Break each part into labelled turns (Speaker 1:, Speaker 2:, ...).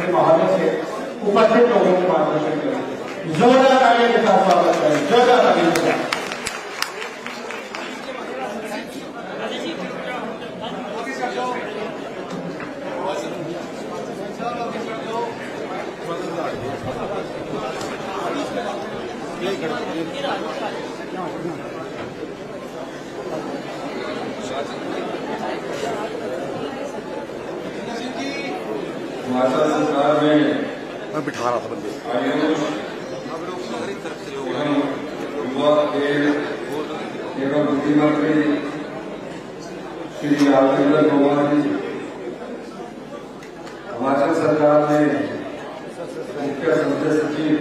Speaker 1: Secretary महोदय से उपस्थित लोगों के मार्गदर्शन करें। जोरदार तालियों के साथ स्वागत करें, जोरदार तालियों के साथ।
Speaker 2: हिमाचल सरकार में
Speaker 3: मैं बिठा रहा था बंदे
Speaker 2: आयुष एवं युवा खेल एवं विधि मंत्री श्री राजेंद्र कुमार जी, हिमाचल सरकार में मुख्य संसदीय सचिव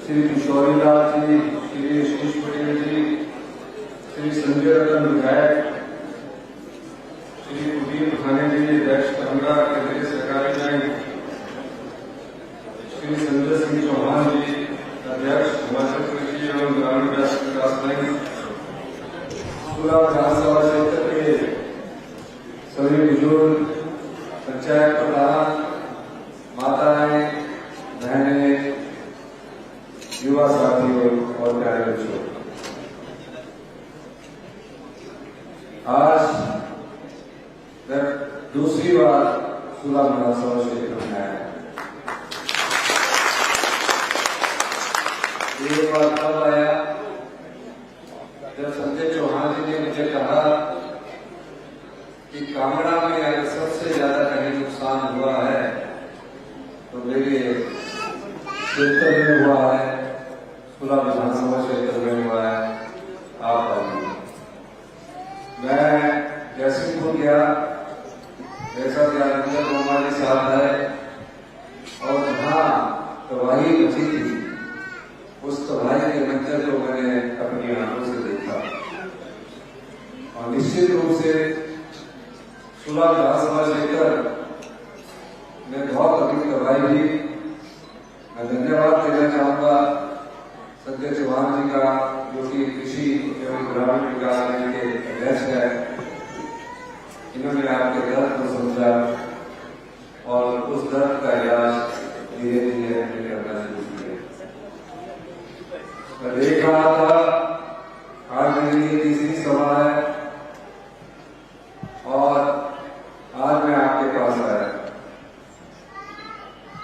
Speaker 2: श्री किशोरी लाल जी, श्री आशीष पटेल जी, श्री संजय रतन विधायक, श्री कुलदीप खाने जी, अध्यक्ष कांगड़ा केंद्रीय सरकारी बैंक, श्री संजय सिंह चौहान जी, अध्यक्ष हिमाचल कृषि एवं ग्रामीण विकास बैंक, पूरा विधानसभा क्षेत्र के सभी बुजुर्ग, पंचायत प्रधान, माताएं, बहनें, युवा साथियों और प्यारे बच्चों, आज मैं दूसरी बार सुलह विधानसभा क्षेत्र में आया। एक बार तब आया जब संजय चौहान जी ने मुझे कहा कि कांगड़ा में अगर सबसे ज्यादा कहीं नुकसान हुआ है तो मेरे क्षेत्र में हुआ है, सुलह विधानसभा क्षेत्र में हुआ है। आप आइए। मैं जैसलमेर गया, जैसा कि राजेंद्र कुमार जी साहब है, और जहां तबाही मची थी उस तबाही के मंजर को मैंने अपनी आंखों से देखा और निश्चित रूप से सुलह विधानसभा क्षेत्र में बहुत अधिक तबाही हुई। मैं धन्यवाद देना चाहूंगा संजय चौहान जी का, जो कि कृषि एवं ग्रामीण विकास बैंक के अध्यक्ष है। इन्होंने आपके दर्द को समझा और उस दर्द का इलाज धीरे धीरे करना शुरू किया। मैं देख रहा था, आज मेरी ये तीसरी सभा है और आज मैं आपके पास आया।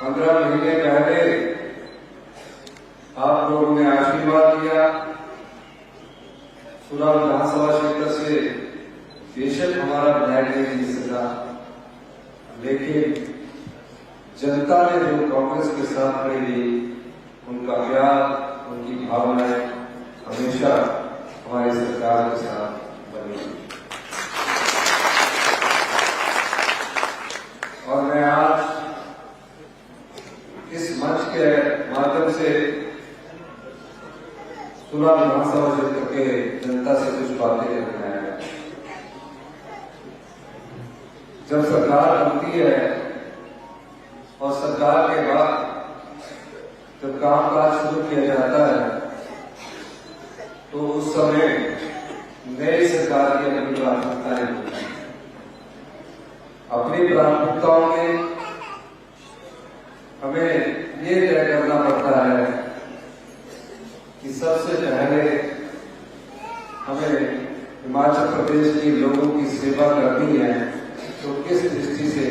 Speaker 2: 15 महीने पहले आप लोगों ने आशीर्वाद दिया। सुलह विधानसभा क्षेत्र से बेशक हमारा विधायक नहीं जीत सका, लेकिन जनता ने जो कांग्रेस के साथ खड़ी रही, उनका प्यार, उनकी भावनाएं हमेशा हमारी सरकार के साथ बनी। और मैं आज इस मंच के माध्यम से सुलह विधानसभा क्षेत्र के जनता से कुछ बातें करना है। जब सरकार बनती है और सरकार के बाद जब कामकाज शुरू किया जाता है तो उस समय नई सरकार की अपनी प्राथमिकताएं होती हैं। अपनी प्राथमिकताओं में हमें ये तय करना पड़ता है कि सबसे पहले हमें हिमाचल प्रदेश के लोगों की सेवा करनी है, तो किस दृष्टि से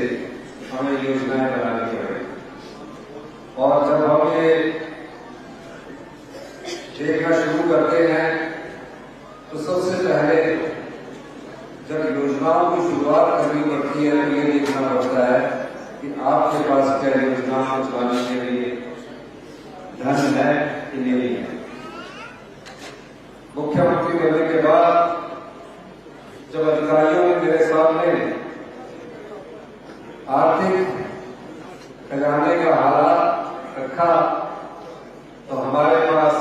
Speaker 2: हमें योजनाएं बनानी पड़ेगी। और जब हम ये देखना शुरू करते हैं तो सबसे पहले जब योजनाओं की शुरुआत करनी पड़ती है तो ये देखना पड़ता है कि आपके पास क्या योजनाओं को चलाने के लिए धन है कि नहीं है। मुख्यमंत्री बनने के बाद जब अधिकारियों ने मेरे सामने आर्थिक खजाने का हालात रखा तो हमारे पास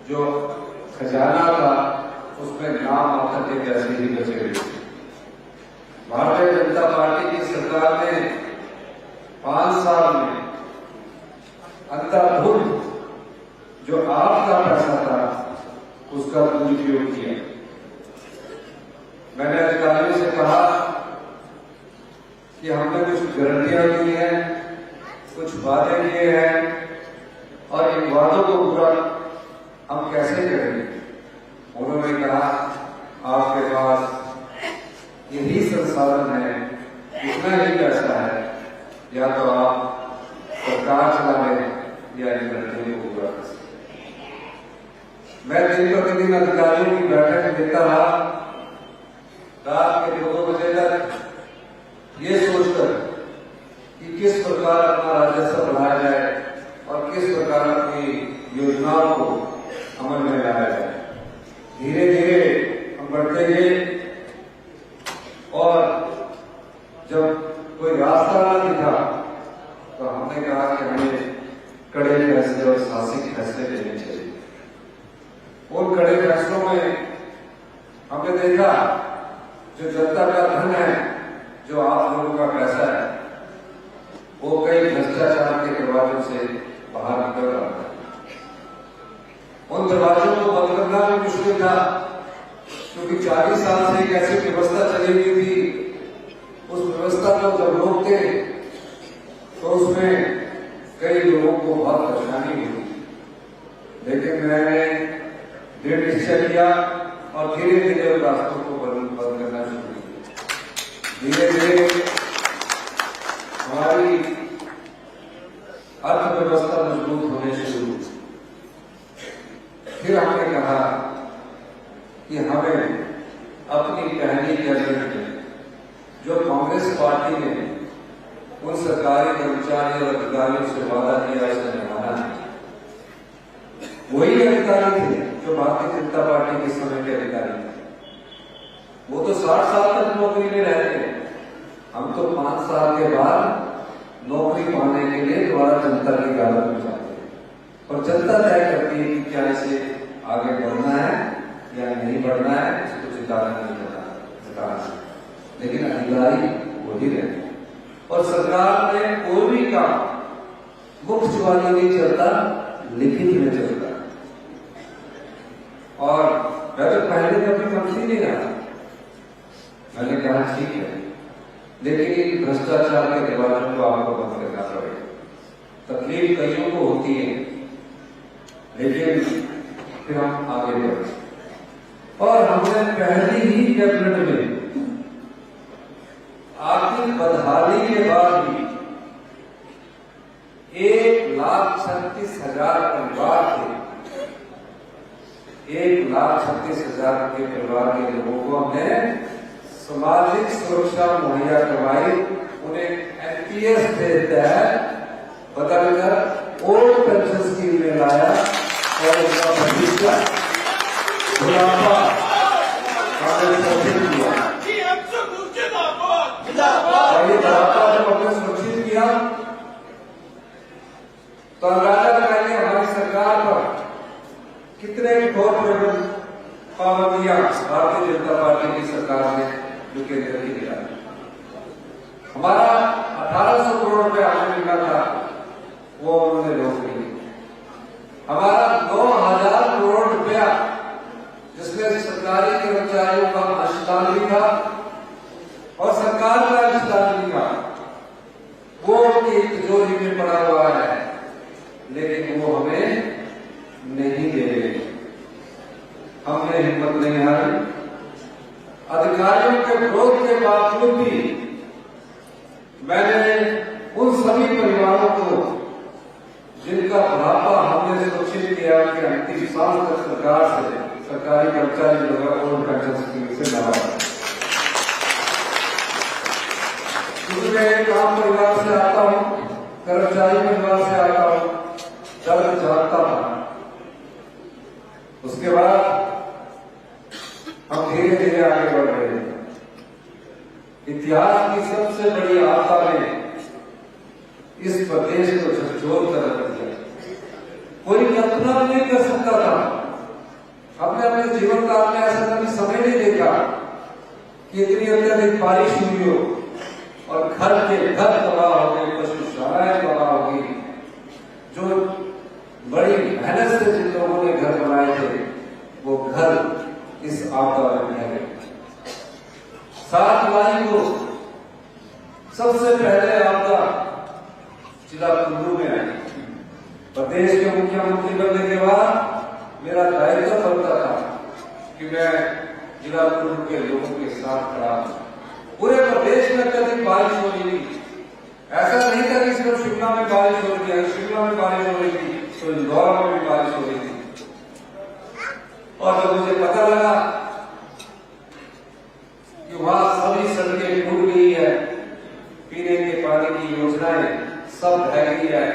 Speaker 2: जो खजाना था उसमें नाम मात्र के पैसे ही बचे हुए। भारतीय जनता पार्टी की सरकार ने 5 साल में अंधाधुंध जो आपका पैसा था उसका दुरुपयोग किया। मैंने अधिकारियों से कहा कि हमने कुछ गारंटियां दी हैं, कुछ वादे किए हैं और इन वादों को पूरा हम कैसे करेंगे। उन्होंने कहा आपके पास यही संसाधन है, इतना ही पैसा है, या तो आप सरकार चला लें या इन गारंटियों को पूरा कर सकते। मैं दिन प्रतिदिन अधिकारियों की बैठक देता रहा, रात के 2 बजे तक, ये सोचकर कि किस प्रकार अपना राजस्व बढ़ाया जाए और किस प्रकार अपनी योजनाओं को अमल में लाया जाए। धीरे धीरे हम बढ़ते गए और जब कोई रास्ता न दिखा तो हमने कहा कि हमें कड़े फैसले और साहसिक फैसले लेने चाहिए। उन कड़े फैसलों में हमने देखा जो जनता का धन है, जो आप लोगों का पैसा है, वो कई भ्रष्टाचार के दरवाजों से बाहर निकल रहा था। उन दरवाजों को बंद करना भी मुश्किल था, क्योंकि 40 साल से एक ऐसी व्यवस्था चली हुई थी। उस व्यवस्था को जब रोकते तो उसमें कई लोगों को बहुत परेशानी हुई, लेकिन मैंने दृढ़ निश्चय किया और धीरे धीरे उन रास्तों को बंद करना शुरू किया। धीरे धीरे हमारी अर्थव्यवस्था मजबूत होने शुरू हुई। फिर हमने कहा कि हमें अपनी पहली कैबिनेट में जो कांग्रेस पार्टी ने उन सरकारी कर्मचारी और अधिकारियों से वादा किया, उसे निभाना है। वही अधिकारी थे जो भारतीय जनता पार्टी के समय के अधिकारी थे। वो तो 60 साल तक नौकरी में रहते, हम तो 5 साल के बाद नौकरी पाने के लिए दोबारा जनता की गालत में जाते हैं और जनता तय करती है कि क्या इसे आगे बढ़ना है या नहीं बढ़ना है, इसको जिताना नहीं जिताना। लेकिन अधिकारी वही रहते और सरकार में कोई भी काम मुफ्त चुनावी नहीं चलता, लिखित में चलता। और मैं तो पहले कभी मंत्री नहीं रहा, मैंने कहा ठीक है, लेकिन भ्रष्टाचार के दरवाजों को आपको बंद करना पड़ेगा। तकलीफ कईयों को होती है, लेकिन फिर हम आगे बढ़े और हमने पहली ही कैबिनेट में आर्थिक बदहाली के बाद भी 1,36,000 परिवार थे, 1,36,000 के परिवार के लोगों को हमने सामाजिक सुरक्षा मुहैया करवाई। उन्हें एनपीएस के तहत बदलकर ओल्ड पेंशन स्कीम में लाया और उनका भविष्य बुढ़ापा सुरक्षित किया। और ये बुढ़ापा जब हमने सुरक्षित किया तो अंदाजा लगाइए हमारी सरकार पर कितने कठोर पाबंदियां भारतीय जनता पार्टी की सरकार ने जो केंद्र की दिया। हमारा 1800 करोड़ रुपए आने मिला था, वो उन्होंने रोक लिया। हमारा 9,000 करोड़ रुपया जिसमें सरकारी कर्मचारियों का अंशदान भी था और सरकार का अंशदान भी था, वो उनकी तिजोरी में पड़ा हुआ है, लेकिन वो हमें नहीं दे रहे। हमने हिम्मत नहीं हारी। अधिकारियों के विरोध के बावजूद भी मैंने उन सभी परिवारों को जिनका बुढ़ापा हमने सुरक्षित किया कि अंतिम साल तक सरकार से सरकारी कर्मचारी लोगों को ओल्ड पेंशन स्कीम से लाभ। क्योंकि मैं एक आम परिवार से आता हूँ, कर्मचारी परिवार से आता हूँ, दर्द जानता था। उसके बाद हम धीरे धीरे आगे बढ़ रहे हैं। इतिहास की सबसे बड़ी आपदा में इस प्रदेश को झकझोर कर रख दिया। कोई कल्पना नहीं कर सकता था। हमने अपने जीवन काल में ऐसा कभी समय नहीं देखा कि इतनी अत्यधिक बारिश हुई हो और घर के घर तबाह हो गए, पशुशालाएं तबाह हो गई। जो बड़ी मेहनत से जिन लोगों ने घर बनाए थे, वो घर इस आपदा में ढह गए। 7 जुलाई को सबसे पहले आपदा जिला कुल्लू में आई। प्रदेश के मुख्यमंत्री बनने के बाद मेरा दायित्व बनता था कि मैं जिला कुल्लू के लोगों के साथ खड़ा हूं। पूरे प्रदेश में अत्यधिक बारिश हो रही थी। ऐसा नहीं था कि सिर्फ शिमला में बारिश हो रही है, शिमला में बारिश हो रही थी तो इंदौर में भी बारिश हो रही थी। और जब मुझे पता लगा कि वहां सभी सड़कें टूट गई है, पीने के पानी की योजनाएं सब ढह गई है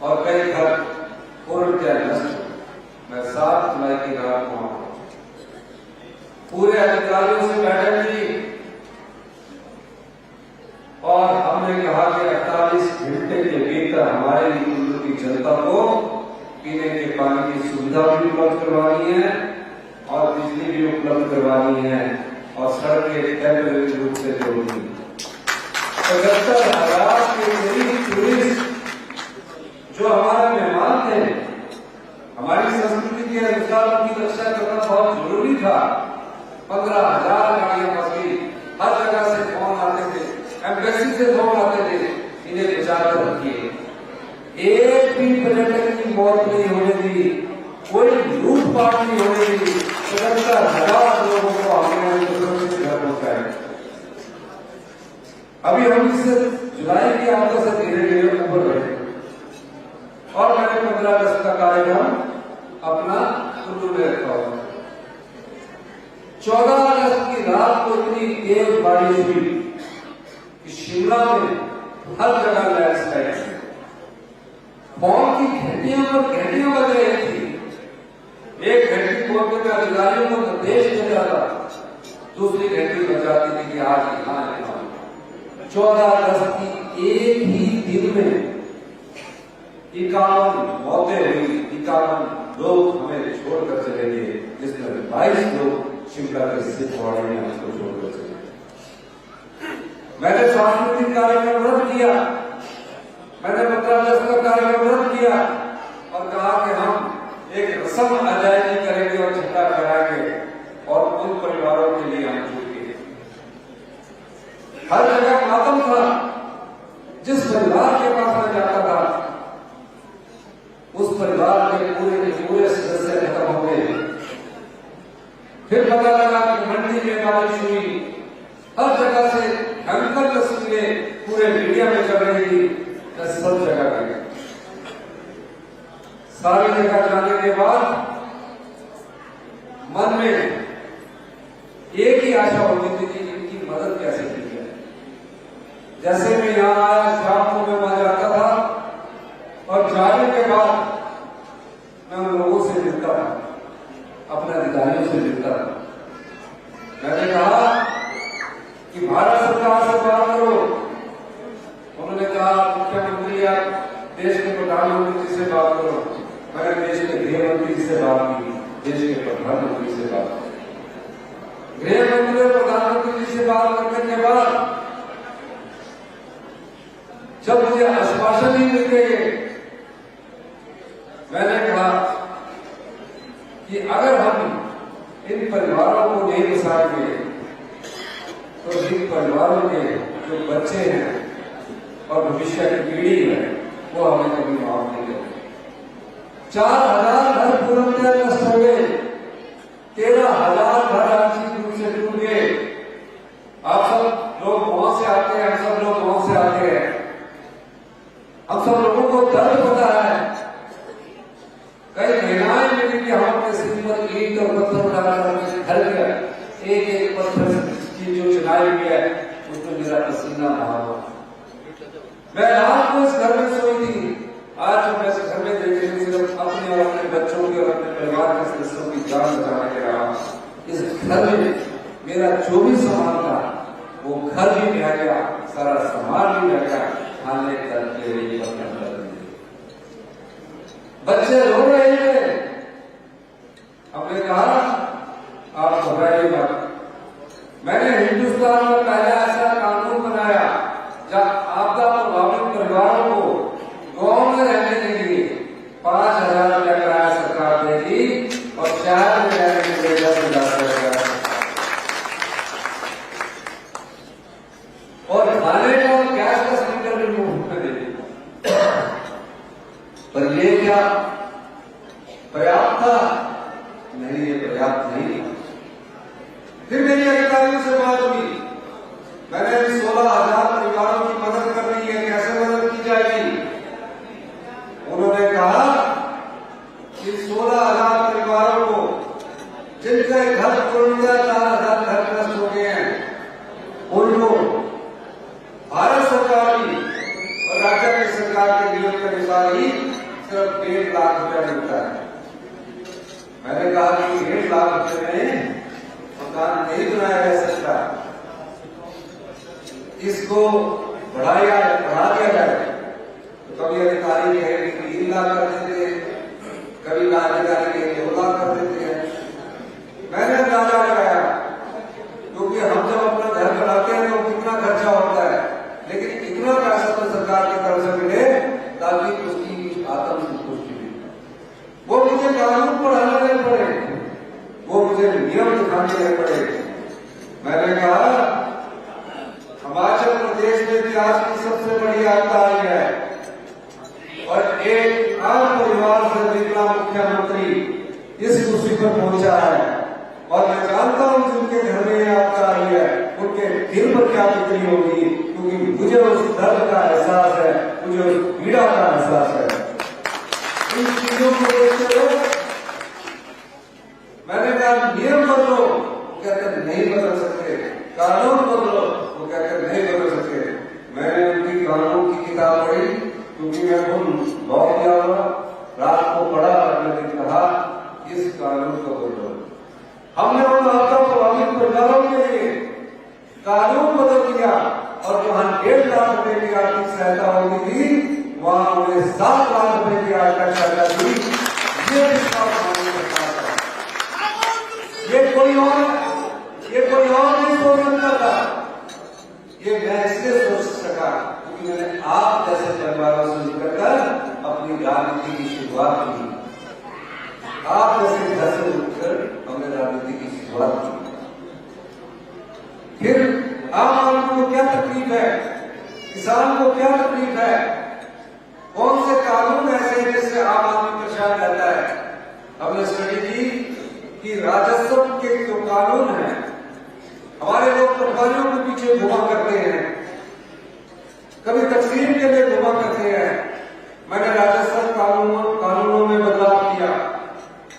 Speaker 2: और कई घर पूर्णतः नष्ट, मैं 7 जुलाई की रात वहां पूरे अधिकारियों से बैठक की और हमने कहा कि 48 घंटे के भीतर हमारे कुल्लू की जनता को पीने के पानी की सुविधा भी उपलब्ध करवानी है और बिजली भी उपलब्ध करवानी है और सड़कें टेम्परेरी रूप से जोड़नी है। 75,000 के करीब टूरिस्ट जो हमारे मेहमान थे, हमारी संस्कृति के अनुसार उनकी रक्षा करना बहुत जरूरी था। 15,000 गाड़ियां फंस गई, हर जगह से फोन आते थे, एम्बेसी से फोन आते थे, इन्हें बचा कर रखिए। एक भी पर्यटक की मौत नहीं होने दी, कोई लूटपाट नहीं होने दी। 75,000 लोगों को हमने सुरक्षित घर पहुंचाया। अभी हम इस जुलाई की आपदा से धीरे धीरे ऊपर बढ़े और मैंने 15 अगस्त का कार्यक्रम अपना कुल्लू में रखा हुआ। 14 अगस्त की रात को इतनी तेज बारिश हुई कि शिमला में हर जगह लैंडस्लाइड, फोन की घंटियां पर घंटियां बज रही थी। एक घंटी बोलते में अधिकारियों को निर्देश मिल जाता, दूसरी घंटी बज जाती थी कि आज यहाँ है। 14 अगस्त की एक ही दिन में 51 मौतें हुई, 51 लोग हमें छोड़कर चले गए, जिसमें 22 लोग शिमला के सिर्फ वाड़े में हमको छोड़कर चले गए। मैंने सांस्कृतिक कार्यक्रम रद्द किया, मैंने 15 अगस्त का कार्यक्रम रद्द किया और कहा कि हम एक रस्म अदायगी करेंगे और झंडा फहराएंगे और उन परिवारों के लिए हम छूट गए। हर जगह मातम था। जिस परिवार के पास मैं जाता था उस परिवार के पूरे सदस्य खत्म हो गए। फिर पता लगा कि मंडी में बारिश हुई, हर जगह से भयंकर तस्वीरें पूरे मीडिया में चल रही थी। सब जगह गए, सारी जगह जाने के बाद मन में एक ही आशा होती थी कि इनकी मदद कैसे की जाए। जैसे मैं यहाँ आया, शाम को मैं वहां जाता था और जाने के बाद मैं उन लोगों से मिलता था, अपने अधिकारियों से मिलता था। मैंने कहा कि भारत सरकार से बात करो। उन्होंने कहा मुख्यमंत्री आप देश के प्रधानमंत्री से बात करो। मैंने देश के गृह मंत्री से बात की, देश के प्रधानमंत्री से बात की। गृह मंत्री और प्रधानमंत्री जी से बात करने के बाद जब मुझे आश्वासन ही मिल गए, मैंने कहा कि अगर हम इन परिवारों को नहीं बचाएंगे तो इन परिवारों के जो बच्चे हैं और भविष्य की पीढ़ी है वो हमें कभी माफ नहीं करेगी। 4,000 घर पूर्णतः नष्ट हो गए, 13,000 घर आर्थिक रूप से टूट गए। आप सब लोग गांव से आते हैं, हम सब लोग गांव से आते हैं, हम सब लोगों को दर्द पता है। कई महिलाएं मिली कि हम अपने सिर पर ईंट और पत्थर डालकर घर के एक पत्थर की जो चुनाई हुई है उसमें मेरा पसीना बहा हुआ। मैं रात को इस घर में सोई थी, आज मैं इस घर में देखे सिर्फ अपने और अपने बच्चों के और अपने परिवार के सदस्यों की जान बचाने के रहा। इस घर में मेरा जो भी सामान था वो घर भी बह गया, सारा सामान भी बह गया, खाने करके बच्चे रो रहे थे। हमने कहा आप घबराइए मत। मैंने हिंदुस्तान में पहला ऐसा कानून बनाया जहां आपदा प्रभावित परिवारों को गांव में रहने के लिए 5,000 रुपया किराया सरकार देगी और शहर में रहने के लिए 10,000 रुपया और खाने पर ये क्या पर्याप्त था? नहीं, ये पर्याप्त नहीं। फिर मेरी अधिकारियों से बात हुई, मैंने 16,000 परिवारों की मदद करनी है, कैसे मदद की जाएगी? उन्होंने कहा कि 16,000 परिवारों को जिनके घर पूर्णतः 4,000 घर नष्ट हो गए हैं, उनको भारत सरकार की और राज्य की सरकार के नियम के अनुसार ही सिर्फ 1.5 लाख रुपया मिलता है। मैंने कहा कि 1.5 लाख रुपये में मकान नहीं बनाया जा सकता, इसको बढ़ा दिया जाए। तो कभी अधिकारी कहे कि 3 लाख कर देते हैं, कभी अधिकारी कहे 2 लाख कर देते हैं। मैंने अंदाजा लगाया, क्योंकि हम जब अपना घर बनाते हैं तो कितना खर्चा होता है, लेकिन इतना पैसा तो सरकार की तरफ से मिले ताकि उसकी आत्मसंतुष्टि मिले। वो मुझे कानून पढ़ाने नहीं पड़े, वो मुझे नियम दिखाने नहीं पड़े। मैंने कहा हिमाचल प्रदेश में इतिहास की सबसे बड़ी आपदा आई है और एक आम परिवार से निकला मुख्यमंत्री इस कुर्सी पर पहुंचा है, और मैं जानता हूं जिनके घर में आपदा आई है उनके दिल पर क्या बीती होगी, क्योंकि मुझे उस दर्द का एहसास है, मुझे उस पीड़ा का एहसास है। इन चीजों को देखते हुए मैंने कहा नियम बदलो, कहते नहीं बदल सकते, कानून बदलो, वो कहते नहीं बदल सकते। मैंने उनकी कानून की किताब पढ़ी, क्योंकि मैं खुद बहुत गया हुआ, रात को पढ़ा और मैंने कहा इस कानून को बदलो। हमने उन आपदा प्रभावित परिवारों के लिए कानून बदल दिया, और जहां 1.5 लाख रुपए की आर्थिक सहायता होती थी वहां उन्हें 7 लाख रुपए की आर्थिक सहायता दी। ये कोई और नहीं सोच सकता था, ये मैं इसलिए सोच सका क्योंकि मैंने आप जैसे परिवारों से निकलकर अपनी राजनीति की शुरुआत की। आप जैसे घर से उठकर हमने राजनीति की शुरुआत की। फिर आम आदमी को क्या तकलीफ है, किसान को क्या तकलीफ है, कौन से कानून ऐसे हैं जिससे आम आदमी परेशान रहता है? हमने स्टडी की कि राजस्व के जो कानून है, हमारे लोग पटवारियों के पीछे घुमा करते हैं, कभी तकसीम के लिए घुमा करते हैं। मैंने राजस्व कानूनों में बदलाव किया।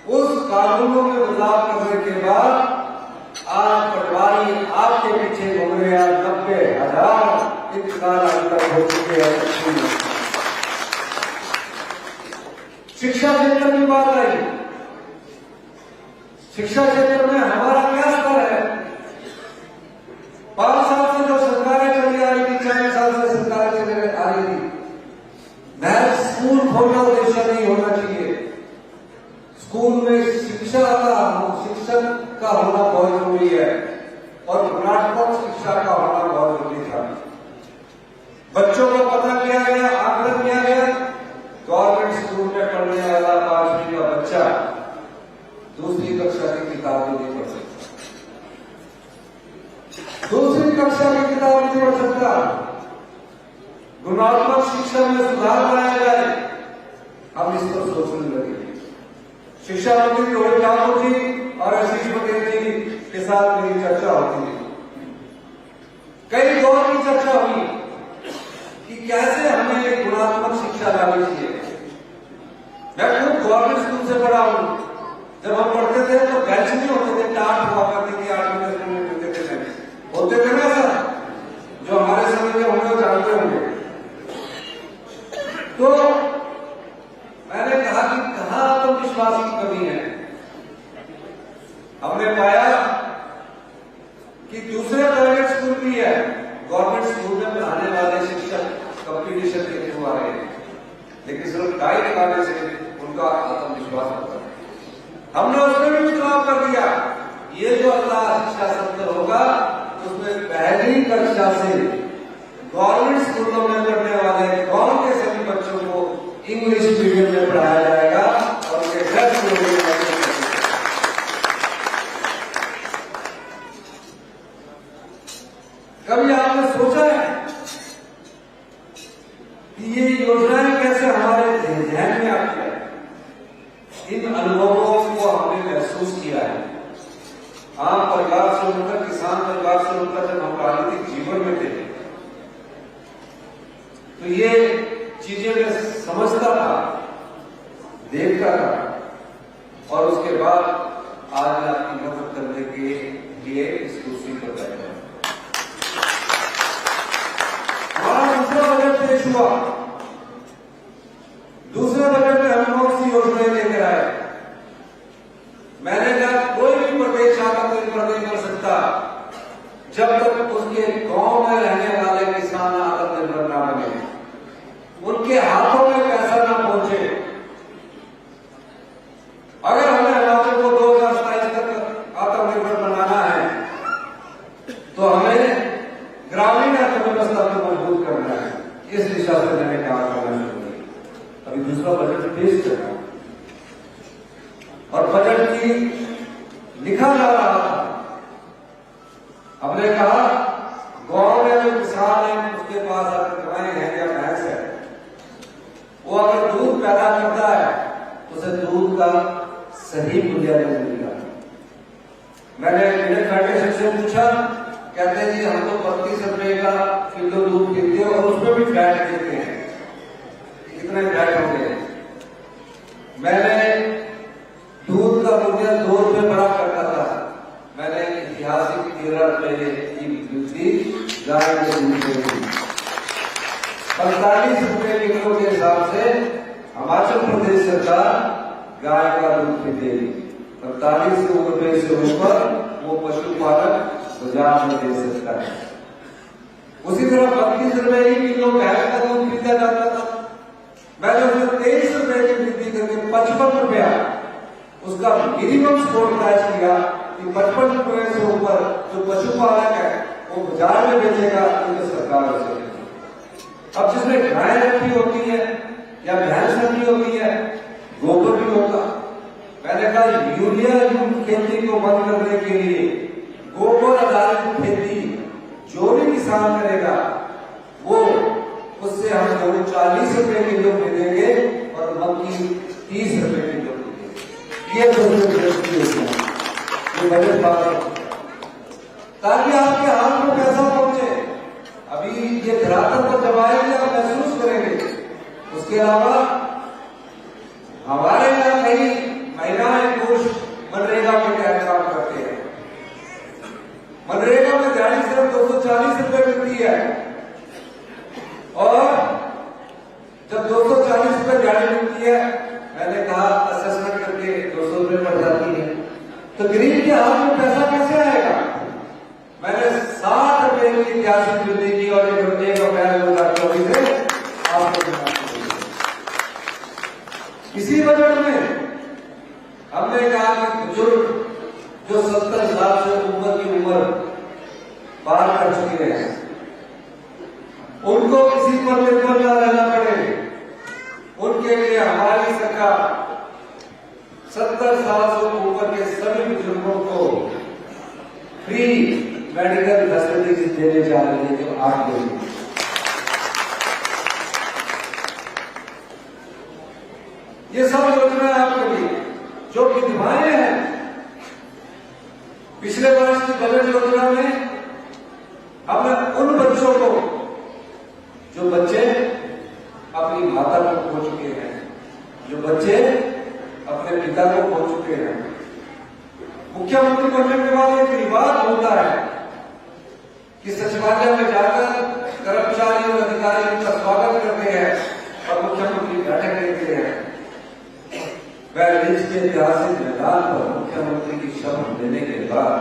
Speaker 2: उस कानूनों में बदलाव करने के बाद आज पटवारी आपके पीछे घूम रहे हैं। 90,000 इंतजार अभी तक हो चुके हैं। शिक्षा क्षेत्र की बात आई, शिक्षा क्षेत्र में हमारा क्या स्तर है? 5 साल से जो सरकारें चली आ रही थी, 40 साल से सरकारें चली आ रही थी, महज स्कूल खोलना उद्देश्य नहीं होना चाहिए। स्कूल में शिक्षक का होना बहुत जरूरी है, और गुणात्मक शिक्षा का होना बहुत जरूरी था। बच्चों को पता किया गया, आकलन किया गया, गवर्नमेंट स्कूल में पढ़ने वाला 5वीं का बच्चा दूसरी कक्षा की किताब नहीं पढ़ सकता, दूसरी कक्षा की किताब नहीं पढ़ सकता। गुणात्मक शिक्षा में सुधार लाया जाए, हम इस पर सोचने लगे। शिक्षा मंत्री रोहित ठाकुर जी और आशीष पटेल जी के साथ मेरी चर्चा होती थी। कई दौर की चर्चा हुई कि कैसे हमें एक गुणात्मक शिक्षा लानी चाहिए। मैं खुद गवर्नमेंट स्कूल से पढ़ा हूं। जब हम पढ़ते थे तो बेंच नहीं होते थे, टाट हुआ करती थी, 8 मिनट में मिलते थे, होते थे ना सर, जो हमारे समय में होंगे जानते होंगे। तो मैंने कहा कि कहां आत्मविश्वास की कमी है। हमने पाया कि दूसरे प्राइवेट स्कूल भी है, गवर्नमेंट स्कूल में पढ़ाने वाले शिक्षक कंपटीशन देने को आ रहे हैं, लेकिन सिर्फ टाई लगाने से उनका आत्मविश्वास होता है। हमने उसमें भी बदलाव कर दिया। ये जो अगला शिक्षा सत्र होगा उसमें पहली कक्षा से गवर्नमेंट स्कूलों में पढ़ने वाले गांव के सभी बच्चों को इंग्लिश मीडियम में पढ़ाया जाएगा और उनके घर से कभी आपने सोचा है कि ये योजनाएं कैसे हमारे ध्यान में आती है, इन अनुभवों को हमने महसूस किया है। आम परिवार से उठकर, किसान परिवार से उठकर जब हम राजनीतिक जीवन में थे तो ये चीजें मैं समझता था, देखता था, और उसके बाद आज मैं आपकी मदद करने के लिए इस कुर्सी पर बैठा हूं। हमारा दूसरा बजट पेश हुआ, दूसरे बजट में हम लोग सी योजनाएं लेकर आए। मैंने कहा कोई भी प्रदेश आत्मनिर्भर नहीं कर सकता जब तक उसके गांव में रहने वाले किसान आत्मनिर्भर ना बने, उनके हाथों में पैसा ना पहुंचे। अगर हमें हिमाचल को 2027 तक आत्मनिर्भर बनाना है तो हमें ग्रामीण अर्थव्यवस्था को मजबूत करना है। इस दिशा से मैंने काम करना शुरू किया। अभी दूसरा बजट पेश कर रहा हूं और बजट की लिखा जा रहा था। हमने कहा गांव में जो किसान है उसके पास अगर गाय है या भैंस है, वो अगर दूध पैदा करता है तो उसे दूध का सही मूल्य मिलेगा। मैंने मिल्क फेडरेशन से पूछा, कहते हैं जी हम तो 32 रुपए का किलो दूध पीते हैं और उसमें भी फैट देते हैं। कितने फैट हो गए? मैंने दूध का मूल्य 2 रुपए बढ़ा करता था, मैंने ऐतिहासिक 13 रुपए की बिक्री गाय के दूध से की। 45 रुपए किलो के हिसाब से हिमाचल प्रदेश सरकार गाय का दूध देगी। 45 रुपए से ऊपर वो पशुपालक बाजार में दे सकता है। उसी तरह 32 रुपए ही किलो भैंस का दूध खरीदा जाता था। मैंने उसमें 23 रुपए की वृद्धि करके 55 रुपया उसका मिनिमम स्टोर प्राइस किया कि 55 रुपए से ऊपर जो पशुपालक है वो बाजार में बेचेगा तो सरकार उसे। अब जिसमें गाय रखी होती है या भैंस रखी होती है, गोबर भी होता। मैंने कहा यूरिया युक्त खेती को बंद करने के लिए गोबर आधारित खेती जो भी किसान करेगा वो उससे हम जरूर 40 रुपए किलो खरीदेंगे और मक्की 30 रुपए किलो खरीदेंगे। ये बजट बात ताकि आपके हाथ में पैसा पहुंचे। अभी ये धरातल पर जब आएंगे आप महसूस करेंगे। उसके अलावा हमारे यहाँ कई महिलाएं पुरुष मनरेगा के तहत काम करते हैं। मनरेगा में दिहाड़ी सिर्फ 240 रुपए मिलती है और जब 240 रुपए दिहाड़ी मिलती है, मैंने कहा असेसमेंट करके 200 रुपए बढ़ जाती है, तो गरीब के हाथ में पैसा कैसे आएगा? मैंने 60 रुपए की ऐतिहासिक वृद्धि की और 1 अप्रैल 2024 से आपको इसी बजट में हमने कहा कि बुजुर्ग जो 70 साल से ऊपर की उम्र पार कर चुके हैं उनको किसी पर निर्भर न रहना पड़े। उनके लिए हमारी सरकार 70 साल से ऊपर के सभी बुजुर्गों को फ्री मेडिकल फैसिलिटीज देने जा रही है, जो 8 देंगे। ये सब योजना आपके लिए जो विधवाएं हैं, पिछले वर्ष की बजट योजना में हमने उन बच्चों को जो बच्चे अपनी माता को खो चुके हैं, जो बच्चे अपने पिता को खो चुके हैं, मुख्यमंत्री बनने के बाद एक रिवाज होता है कि सचिवालय में जाकर कर्मचारी और अधिकारी उनका स्वागत करते हैं और मुख्यमंत्री बैठक लेते हैं। वह रिज के ऐतिहासिक मैदान पर मुख्यमंत्री की शपथ लेने के बाद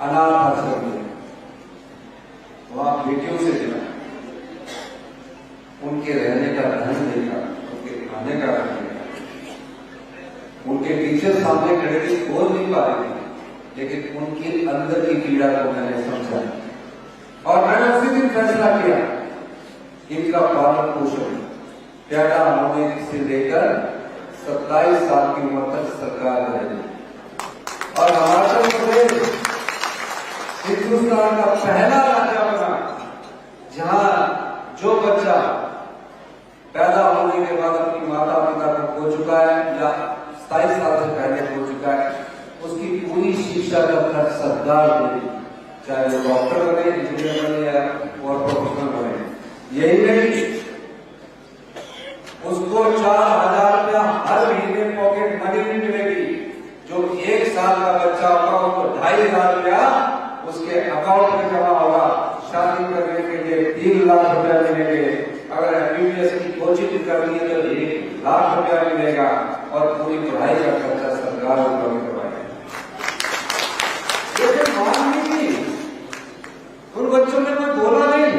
Speaker 2: अनाथ आश्रम में वहां बेटियों से मिला, उनके रहने का धन देखा, उनके खाने का धन देखा। उनके टीचर सामने खड़े थे, बोल नहीं पा रहे थे, लेकिन उनकी अंदर की पीड़ा को मैंने समझा और मैंने उसी दिन फैसला किया इनका पालन पोषण पैदा होने से लेकर 27 साल की उम्र तक सरकार करेगी। और हिमाचल प्रदेश हिंदुस्तान का पहला राज्य बना जहां जो बच्चा पैदा होने के बाद अपनी माता पिता को खो चुका है या 27 साल से पहले खो चुका है, उसकी पूरी शिक्षा का खर्च सरकार देगी, चाहे वो डॉक्टर बने, इंजीनियर बने या और प्रोफेशनल बने। यही नहीं, उसको 4,000 रुपया हर महीने पॉकेट मनी भी मिलेगी। जो 1 साल का बच्चा होगा उसको 2,500 रुपया उसके अकाउंट में जमा होगा। शादी करने के लिए 3 लाख रुपया मिलेंगे। अगर MBBS की कोचिंग करनी है तो 1 लाख रुपया मिलेगा और पूरी पढ़ाई का खर्चा सरकार उपलब्ध करवाएगी। लेकिन मान लीजिए उन बच्चों ने कोई बोला नहीं।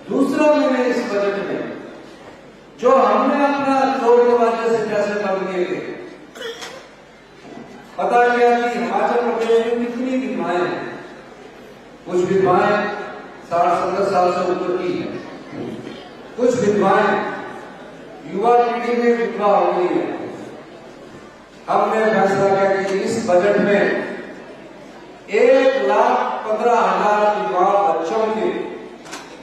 Speaker 2: दूसरा मैंने इस बजट में जो हमने अपना चोर दरवाजे से पैसे बंद किए थे, पता किया कि हिमाचल प्रदेश में कितनी विधवाएं हैं। कुछ विधवाएं 60-70 साल से ऊपर की है, कुछ विधवाएं युवा पीढ़ी में विधवा हो गई है। हमने फैसला किया कि इस बजट में 1,15,000 विधवा बच्चों के,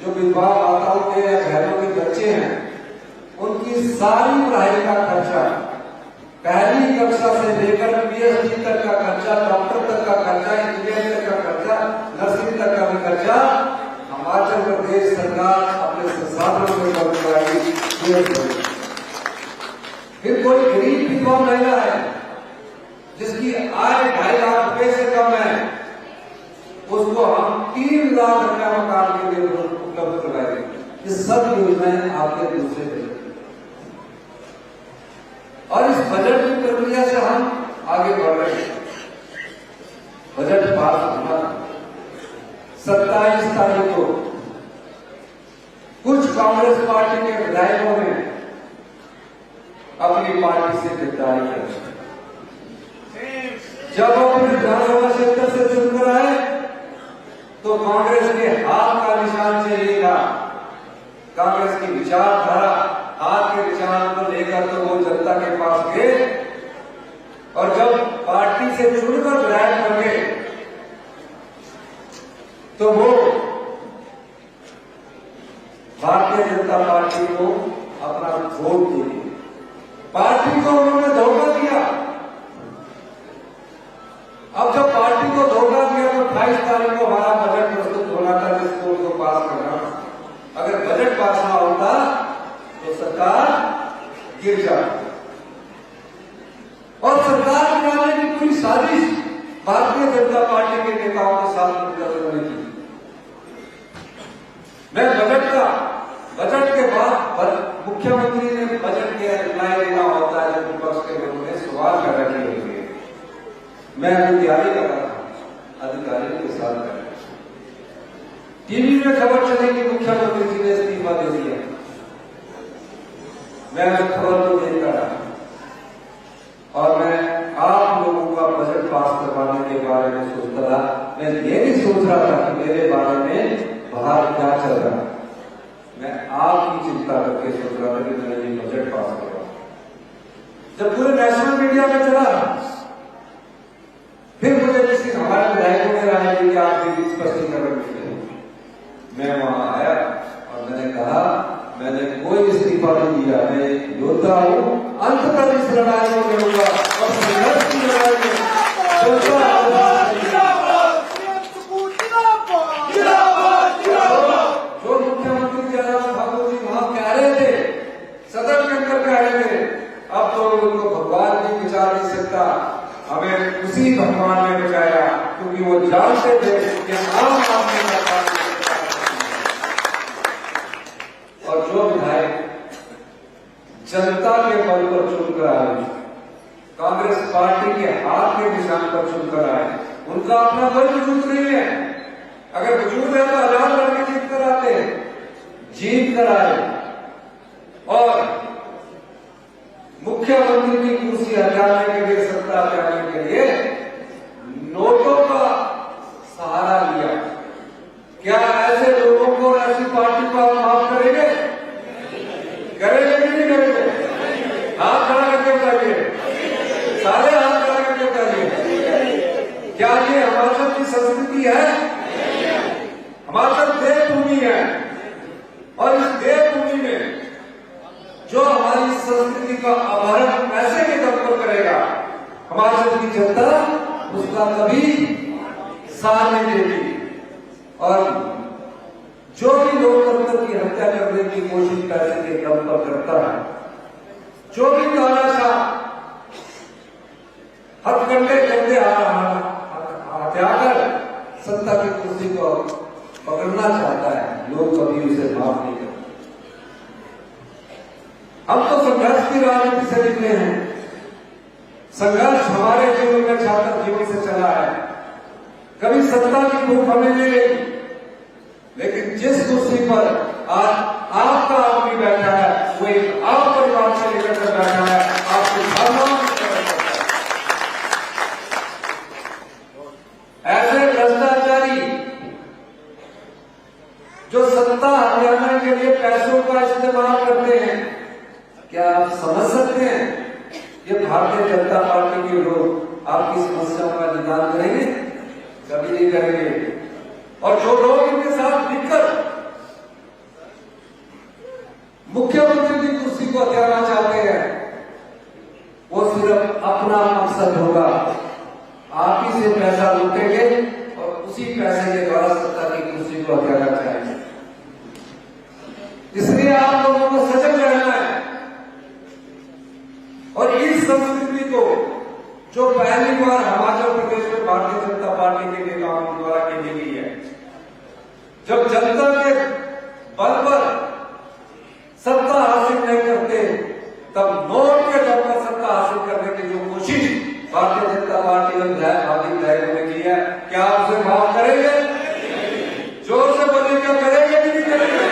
Speaker 2: जो विधवा माताओं के या बहनों के बच्चे हैं, उनकी सारी पढ़ाई का खर्चा, पहली कक्षा से लेकर PhD तक का खर्चा, डॉक्टर तक का खर्चा, इंजीनियर तक का खर्चा, नर्सिंग तक का भी खर्चा हिमाचल प्रदेश सरकार अपने संसाधनों में बंद कराएगी। फिर कोई गरीब विधवा महिला है जिसकी आय 2.5 लाख रुपए से कम है, उसको हम 3 लाख रुपया मकान के लिए उपलब्ध कराएंगे। ये सब योजनाएं आपके दूसरे बजट और इस बजट की प्रक्रिया से हम आगे बढ़ रहे हैं। बजट पास होना 27 तारीख को कुछ कांग्रेस पार्टी के विधायकों ने अपनी पार्टी से गिरफ्तारी कर, जब अपने विधानसभा क्षेत्र से चुनकर आए तो कांग्रेस के हाथ का निशान चाहिए था। कांग्रेस की विचारधारा, हाथ के निशान को लेकर तो वो जनता के पास गए और जब पार्टी से चुनकर विधायक बन गए तो वो भारतीय जनता पार्टी को अपना वोट दिए। पार्टी को उन्होंने धोखा दिया। अब जब पार्टी को धोखा दिया तो 28 तारीख को हमारा बजट प्रस्तुत होना था, जिसको उनको पास करना। अगर बजट पास ना होता तो सरकार गिर जाती और सरकार गिराने की पूरी साजिश भारतीय जनता पार्टी के नेताओं के साथ मिलकर बनी थी। मैं बजट के बाद मुख्यमंत्री ने बजट के रिप्लाई देना होता है जब विपक्ष के लोगों ने सवाल कर रखे होंगे। मैं अभी तैयारी कर रहा था, अधिकारियों के साथ कर रहा, टीवी में खबर चली कि मुख्यमंत्री जी ने इस्तीफा दे दिया। मैं खबर तो देख रहा और मैं आप लोगों का बजट पास करवाने के बारे में सोचता था। मैं ये नहीं सोच रहा था कि मेरे बारे में बाहर क्या चल रहा है, मैं आपकी चिंता करके सोच रहा था कि मैं ये बजट पास करवा। जब पूरे नेशनल मीडिया में चला, फिर मुझे किसी हमारे विधायकों ने राय दी कि आप भी स्पष्टीकरण दीजिए। मैं वहां आया और मैंने कहा मैंने कोई इस्तीफा नहीं दिया, मैं योद्धा हूं, अंत तक इस लड़ाई में लड़ूंगा और संघर्ष की लड़ाई में जो मुख्यमंत्री जयराम ठाकुर जी वहां कह रहे थे, सदन के अंदर कह रहे थे, अब तो उनको भगवान भी बचा नहीं सकता, हमें उसी भगवान ने बचाया, क्योंकि वो जानते थे कि आम आदमी का और जो विधायक जनता के बल पर चुनकर आए, कांग्रेस पार्टी के हाथ के निशान पर चुनकर आए, उनका अपना कोई वजूद नहीं है। अगर वजूद है तो 1000 लड़के जीत कर आते, जीत कर आए और मुख्यमंत्री की कुर्सी हटाने के लिए, सत्ता हटाने के लिए नोटों का सहारा लिया। क्या ऐसे लोगों को, ऐसी पार्टी को आप माफ करेंगे? करेंगे कि नहीं करेंगे? हाथ खड़ा करके बताइए, सारे हाथ खड़ा करके बताइए। क्या ये हिमाचल की संस्कृति है? हिमाचल देवभूमि है और इस देवभूमि में जो हमारी संस्कृति का अपहरण पैसे के दम पर करेगा, हिमाचल की जनता उसका कभी साथ नहीं देगी। और जो भी लोकतंत्र की हत्या करने की कोशिश पैसे के दम पर करता है, जो भी तानाशाह हथकंडे करते हथियाकर सत्ता की कुर्सी को पकड़ना चाहता है, लोग कभी उसे माफ नहीं करते। हम तो संघर्ष की राजनीति से निकले हैं। संघर्ष हमारे जीवन में छात्र जीवन से चला है। कभी सत्ता की भूख हमें नहीं गई, लेकिन जिस कुर्सी पर आज आपका आदमी बैठा है, वो एक आप परिवार से लेकर कर बैठा है, आपके भावनाओं से ऐसे भ्रष्टाचारी जो सत्ता हथियाने के लिए पैसों का इस्तेमाल करते हैं, क्या आप समझ सकते हैं? ये भारतीय जनता पार्टी के लोग आपकी समस्याओं का निदान करेंगे? कभी नहीं करेंगे। और जो लोग इनके साथ मिलकर मुख्यमंत्री की कुर्सी को हथियाना चाहते हैं, वो सिर्फ अपना मकसद होगा। आप ही से पैसा लूटेंगे और उसी पैसे के द्वारा सत्ता की कुर्सी को हथियाना चाहेंगे। इसलिए आप लोगों को सजग रहना है। और इस संस्कृति को जो पहली बार हिमाचल प्रदेश में भारतीय जनता पार्टी के नेताओं द्वारा की गई है, जब जनता के बल पर सत्ता हासिल नहीं करते, तब नोट के दम पर सत्ता हासिल करने की जो कोशिश भारतीय जनता पार्टी और विधायकों ने की है, क्या आप उसे माफ करेंगे? जोर से बोलिए, क्या करेंगे कि नहीं करेंगे?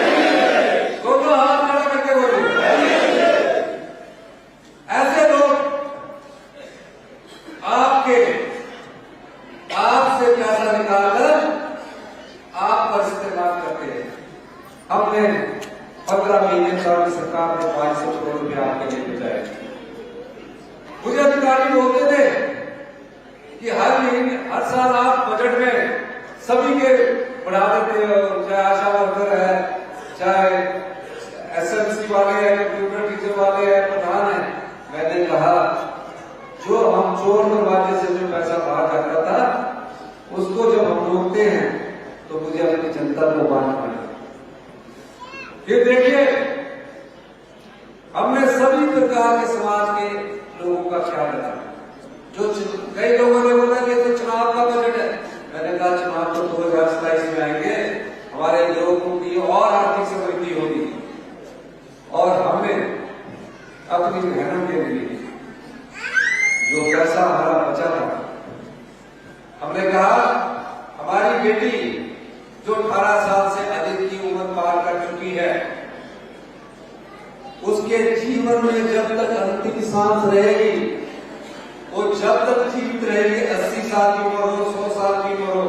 Speaker 2: तो हाथ खड़ा करके बोलिए। ऐसे लोग आपसे पैसा निकालकर आप पर इस्तेमाल करते हैं। हमने 15 महीने साल सरकार ने 500 करोड़ रुपया आपके लिए भेजा है। मुझे अधिकारी बोलते थे कि हर महीने हर साल आप बजट में सभी के बढ़ा देते हो, चाहे आशा वर्कर है, चाहे एसएमसी वाले हैं, कंप्यूटर टीचर वाले हैं, प्रधान है। मैंने कहा, जो हम चोर दरवाजे से जो पैसा बाहर जाता था, उसको जब हम रोकते हैं तो मुझे अपनी जनता को बांटना है। फिर देखिए, हमने सभी प्रकार के समाज के लोगों का ख्याल रखा। जो कई लोगों ने बोला कि तो चुनाव का बजट है, मैंने कहा चुनाव तो 2027 में आएंगे, हमारे लोगों की और आर्थिक समृद्धि होगी। और हमने अपनी बहनों के लिए जो पैसा हमारा बचा था, हमने कहा हमारी बेटी जो 18 साल से अधिक की उम्र पार कर चुकी है, उसके जीवन में जब तक अंतिम सांस रहेगी, वो जब तक जीवित रहेगी, 80 साल की उम्र हो, 100 साल की उम्र हो,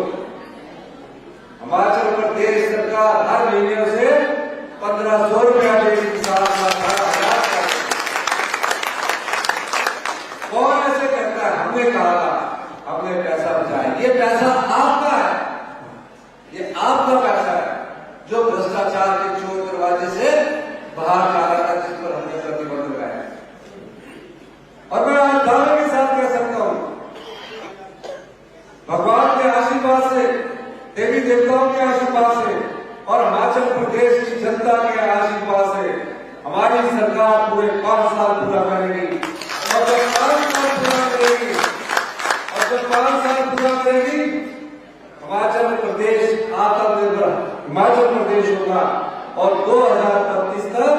Speaker 2: हिमाचल प्रदेश सरकार हर महीने उसे 1500 रुपया देगी। कौन ऐसे कहता है? हमने कहा था, हमने पैसा बचाया। ये पैसा आपका है, ये आपका पैसा है जो भ्रष्टाचार के चोर दरवाजे से बाहर जा रहा था, जिस पर हमने प्रतिबंध लगाया। और मैं आज दावे के साथ कह सकता हूं, भगवान के आशीर्वाद से, देवी देवताओं के आशीर्वाद से और हिमाचल प्रदेश की जनता के आशीर्वाद से हमारी सरकार पूरे 5 साल पूरा करेगी। और जब 5 साल पूरा करेगी, हिमाचल प्रदेश आत्मनिर्भर हिमाचल प्रदेश होगा। और 2035 तक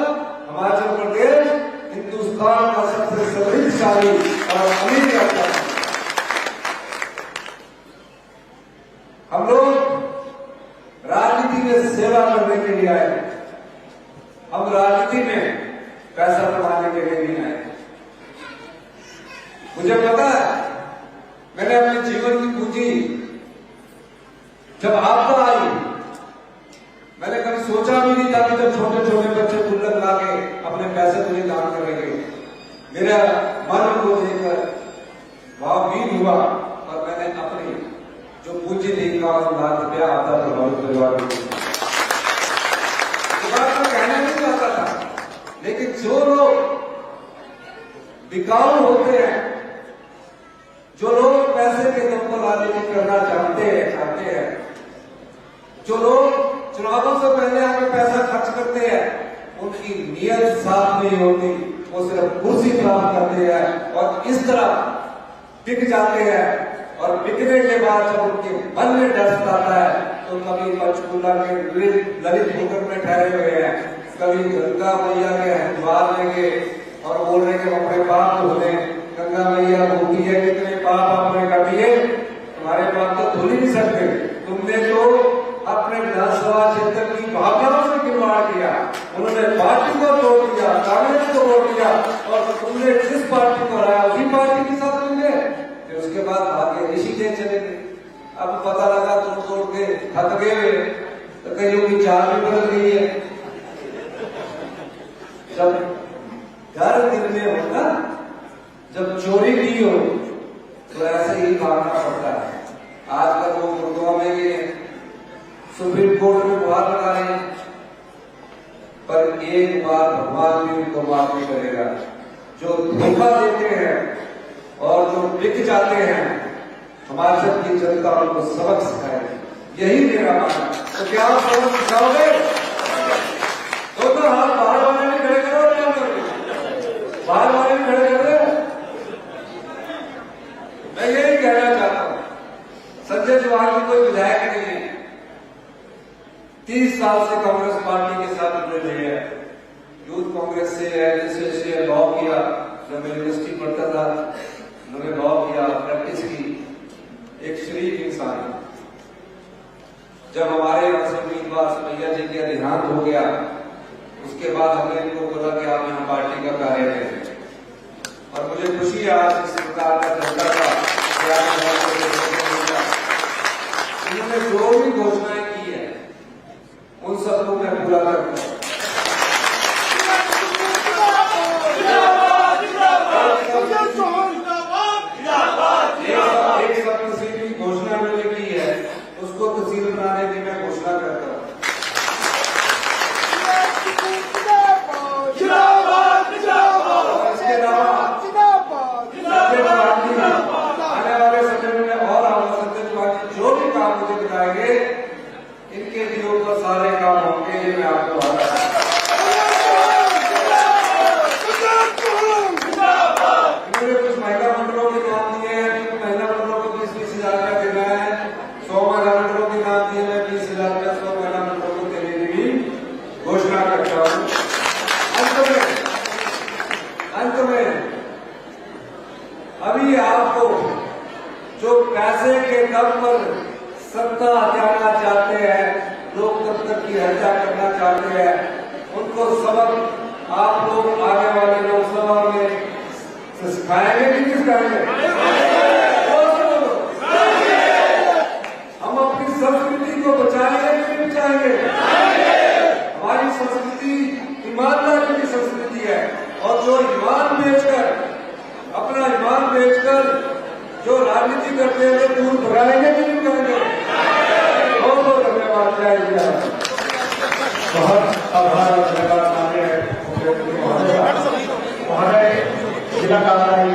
Speaker 2: हिमाचल प्रदेश हिंदुस्तान का सबसे समृद्धशाली और अमीर राज्य है। हम लोग राजनीति में सेवा करने के लिए आए, हम राजनीति में पैसा कमाने के लिए नहीं आए। मुझे पता है, मैंने अपने जीवन की पूंजी जब आपदा आई, मैंने कभी सोचा भी नहीं था कि जब छोटे छोटे बच्चे गुल्लक लाके अपने पैसे मुझे दान करेंगे। मेरा मन को देखकर भावहीन हुआ और मैंने अपनी जो पूंजी थी 51 लाख रुपया आपदा प्रभावित परिवार को कहना नहीं चाहता था, लेकिन जो लोग टिकाऊ होते हैं। जो लोग पैसे के दम पर राजनीति करना चाहते हैं, जो लोग चुनावों से पहले आके पैसा खर्च करते हैं, उनकी नीयत साफ नहीं होती, वो सिर्फ कुर्सी प्राप्त करते हैं और इस तरह बिक जाते हैं। और बिकने के बाद जब उनके मन में डर आता है तो कभी पंचकूला के ललित भूगर्भ में ठहरे हुए हैं, कभी गंगा मैया के हरिद्वार लेंगे और बोल रहे कि अपने पाप धो लें। गंगा मैया बोलती है कितने पाप आपने कर दिए, तुम्हारे पाप तो धुल ही नहीं सकते। तुमने तो अपने विधानसभा क्षेत्र की भावनाओं से खिलवाड़ किया, उन्होंने पार्टी को तोड़ दिया, कांग्रेस को तोड़ दिया और तुमने जिस पार्टी को हराया उसी पार्टी के साथ तुम गए। फिर उसके बाद भाग्य ऋषिकेश चले गए। अब पता लगा तुम तोड़ के थक गए तो कईयों की चाल भी बदल गई है। जब घर दिल में होता, जब चोरी की हो तो ऐसे ही भागना पड़ता है। आजकल वो गुरुद्वारा में गए, सुप्रीम कोर्ट में गुहार लगा रहे हैं, पर एक बार भगवान भी उनको माफ नहीं करेगा। जो धोखा देते हैं और जो बिक जाते हैं, हमारे सब की जनता उनको सबक सिखाएगी, यही मेरा मानना। तो क्या आप सबक सिखाओगे? दोनों हाथ बाहर वाले में खड़े करो, क्या करोगे? बाहर वाले में खड़े कर रहे। मैं यही कहना चाहता हूं, संजय चौहान कोई विधायक नहीं है, 30 साल से कांग्रेस पार्टी के साथ जुड़े हुए हैं। यूथ कांग्रेस से एसएससी लॉ किया, जब मैं यूनिवर्सिटी पढ़ता था उन्होंने लॉ किया, प्रैक्टिस की। एक शरीफ इंसान। जब हमारे यहाँ से उम्मीदवार सुमैया जी का देहांत हो गया, उसके बाद हमने इनको बोला कि आप यहाँ पार्टी का कार्य करें और मुझे खुशी है आज इस सरकार का जनता का। उन्होंने जो भी घोषणाएं की है उन सबको मैं पूरा करता हूँ। एक सब तहसील की घोषणा मैंने की है, उसको तहसील बनाने की मैं घोषणा करता हूँ। इसके अलावा आने वाले समय में और आगे जो भी काम मुझे दिखाएंगे, इनके दिलों पर सारे काम होंगे, ये मैं आपको इन्होंने कुछ महिला मंडलों के नाम दिए हैं, क्योंकि महिला मंडलों को 20-20 हजार का देना है। 100 महिला मंडलों के नाम दिए, मैं 20 हजार का 100 महिला मंडलों को देने की भी घोषणा करता हूँ। अंत में अभी आपको जो पैसे के दम पर सत्ता हथियाना चाहते हैं, लोकतंत्र की हत्या करना चाहते हैं, उनको सबक आप लोग आने वाले लोकसभा में सिखाएंगे कि सिखाएंगे? हम अपनी संस्कृति को बचाएंगे कि नहीं बचाएंगे? हमारी संस्कृति ईमानदारी की संस्कृति है और जो ईमान बेचकर, अपना ईमान बेचकर जो राजनीति करते हैं दूर भगाएंगे कि नहीं करेंगे? बहुत बहुत धन्यवाद। जय हिंद।
Speaker 1: बहुत आभार महोदय। जिला कार्यकारिणी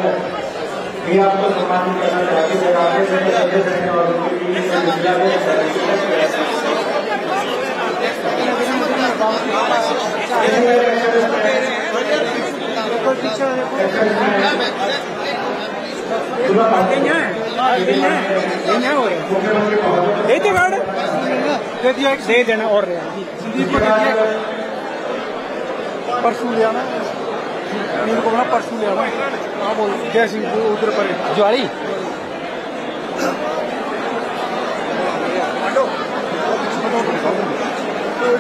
Speaker 1: भी आपको सम्मानित करना चाहते हैं। आगे से सदस्य हैं और उनकी टीम से जिला
Speaker 3: दे देना और परसों ले आना, नील को बोला परसों ले आना। हाँ बोल, जय सिंह को उधर पर ज्वाली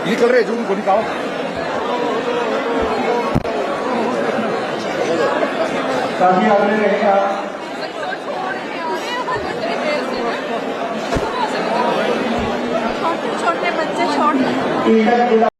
Speaker 3: निकल रहे जून को निकालो।
Speaker 1: काफी आपने देखा
Speaker 4: छोटे बच्चे छोड़